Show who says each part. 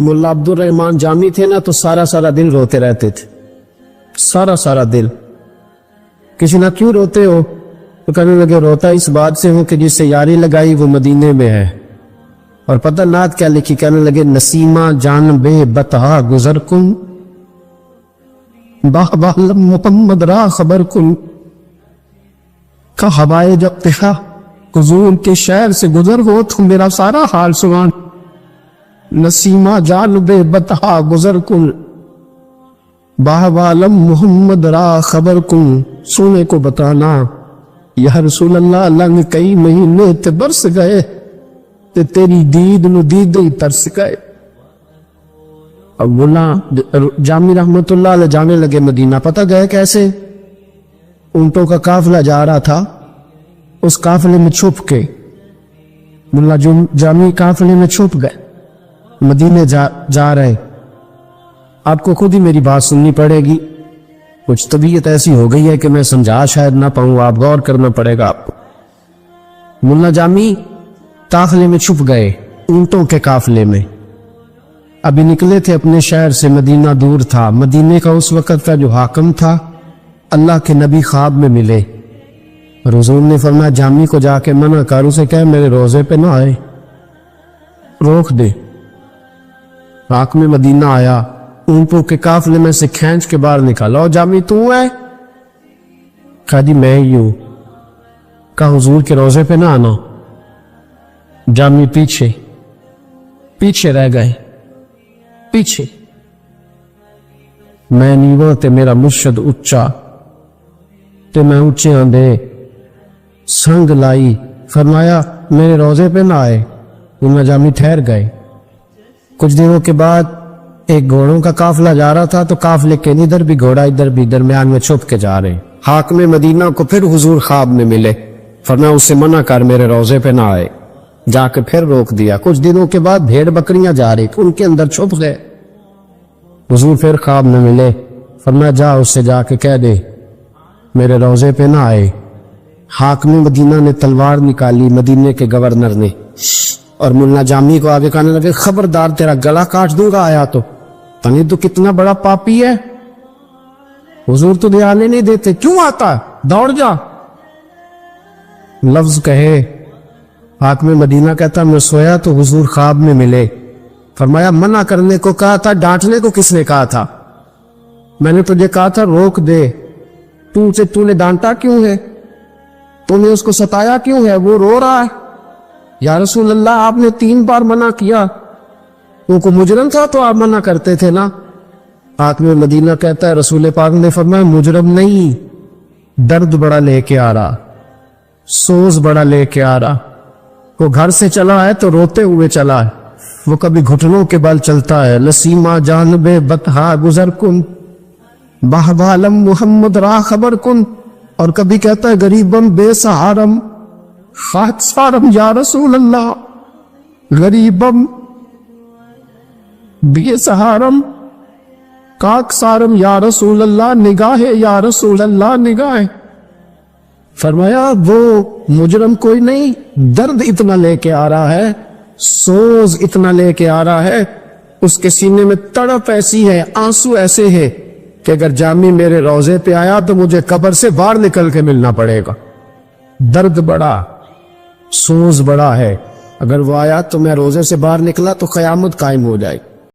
Speaker 1: ملا عبد الرحمان جامی تھے نا تو سارا دن روتے رہتے تھے، سارا دل۔ کسی نہ کیوں روتے ہو؟ تو کہنے لگے روتا اس بات سے ہوں کہ جس سے یاری لگائی وہ مدینے میں ہے۔ اور پتہ نعت کیا لکھی؟ کہنے لگے نسیمہ جانب بتا گزر کن، باہ محمد را خبر کن، کہ ہوائے جب تہا حضور کے شہر سے گزر ہو تو میرا سارا حال سنان، نسیمہ جانب بتا گزر کن، باہ محمد را خبر کن، سونے کو بتانا یا رسول اللہ لنگ کئی مہینے تے برس گئے تے تیری دید نو دید ہی ترس گئے۔ اب ملا جامی رحمت اللہ علیہ جانے لگے مدینہ۔ پتہ گئے کیسے؟ اونٹوں کا قافلہ جا رہا تھا، اس قافلے میں چھپ کے ملا جامی قافلے میں چھپ گئے، مدینے جا رہے۔ آپ کو خود ہی میری بات سننی پڑے گی، کچھ طبیعت ایسی ہو گئی ہے کہ میں سمجھا شاید نہ پاؤں، آپ غور کرنا پڑے گا آپ کو۔ ملا جامی قافلے میں چھپ گئے، اونٹوں کے قافلے میں۔ ابھی نکلے تھے اپنے شہر سے، مدینہ دور تھا۔ مدینے کا اس وقت کا جو حاکم تھا، اللہ کے نبی خواب میں ملے، اور حضور نے فرمایا جامی کو جا کے منع کر، اسے کہے میرے روزے پہ نہ آئے، روک دے۔ حاکم مدینہ آیا، اونٹوں کے قافلے میں سے کھینچ کے باہر نکالا، جامی تو ہے؟ کہا جی میں ہی ہوں۔ کہا حضور کے روزے پہ نہ آنا۔ جامی پیچھے رہ گئے، پیچھے۔ میں نیواں تے میرا مرشد اچا، تے میں اچے آندے سنگ لائی، فرمایا میرے روزے پہ نہ آئے۔ ملا جامی ٹھہر گئے۔ کچھ دنوں کے بعد ایک گھوڑوں کا قافلہ جا رہا تھا، تو قافلے کے ادھر بھی گھوڑا ادھر بھی، درمیان میں چھپ کے جا رہے۔ حاکم مدینہ کو پھر حضور خواب میں ملے، فرمایا اسے منع کر میرے روزے پہ نہ آئے۔ جا کے پھر روک دیا۔ کچھ دنوں کے بعد بھیڑ بکریاں جا رہی، ان کے اندر چھپ گئے۔ حضور پھر خواب میں ملے، فرمایا جا اس سے جا کے کہہ دے میرے روزے پہ نہ آئے۔ حاکم مدینہ نے تلوار نکالی، مدینے کے گورنر نے، اور ملا جامی کو آگے کہنے لگے خبردار تیرا گلا کاٹ دوں گا آیا تو، تنی تو کتنا بڑا پاپی ہے، حضور تو دھیانے نہیں دیتے، کیوں آتا ہے، دوڑ جا۔ لفظ کہے، حاکم مدینہ کہتا میں سویا تو حضور خواب میں ملے، فرمایا منع کرنے کو کہا تھا، ڈانٹنے کو کس نے کہا تھا؟ میں نے تجھے کہا تھا روک دے، تو نے ڈانٹا کیوں ہے؟ تو نے اس کو ستایا کیوں ہے؟ وہ رو رہا ہے۔ یا رسول اللہ آپ نے 3 بار منع کیا، ان کو مجرم تھا تو آپ منع کرتے تھے نا۔ حاکم مدینہ کہتا ہے رسول پاک نے فرمایا مجرم نہیں، درد بڑا لے کے آ رہا، سوز بڑا لے کے آ رہا۔ وہ گھر سے چلا ہے تو روتے ہوئے چلا ہے، وہ کبھی گھٹنوں کے بل چلتا ہے، لسیمہ جانب بتہا گزر کن، باہبالم محمد را خبر کن، اور کبھی کہتا ہے غریبم بے سہارم خاک سارم یا رسول اللہ، غریبم بے سہارم کاک سارم یا رسول اللہ، نگاہ یا رسول اللہ نگاہ۔ فرمایا وہ مجرم کوئی نہیں، درد اتنا لے کے آ رہا ہے، سوز اتنا لے کے آ رہا ہے، اس کے سینے میں تڑپ ایسی ہے، آنسو ایسے ہے کہ اگر جامی میرے روزے پہ آیا تو مجھے قبر سے باہر نکل کے ملنا پڑے گا۔ درد بڑا، سوز بڑا ہے، اگر وہ آیا تو میں روزے سے باہر نکلا تو قیامت قائم ہو جائے۔